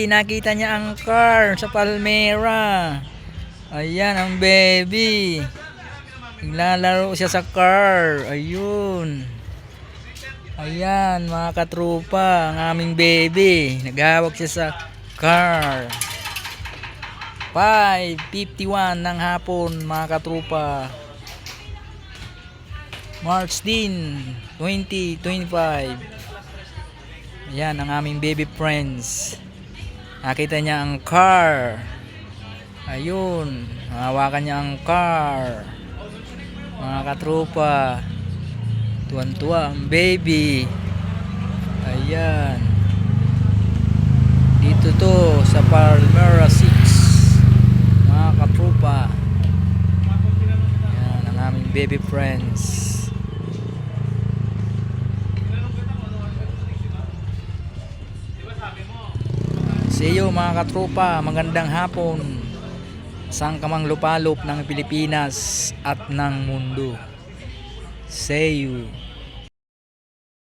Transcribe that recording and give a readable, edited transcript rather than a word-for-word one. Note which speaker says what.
Speaker 1: Nakita niya ang car sa Palmera. Ayan ang baby. Naglalaro siya sa car. Ayun. Ayan mga katrupa, ang aming baby. Naghawak siya sa car. 5:51 ng hapon mga katrupa. March 10, 2025. Ayan ang aming baby friends. Nakita niya ang car. Ayun, hawakan niya ang car. Mga katrupa, tuwan-tuwa ang baby. Ayan. Dito to sa Palmera 6. Mga katrupa. Ayan ang aming baby friends. See you mga katropa, magandang hapon. Saan ka mang lupalop ng Pilipinas at ng mundo. See you.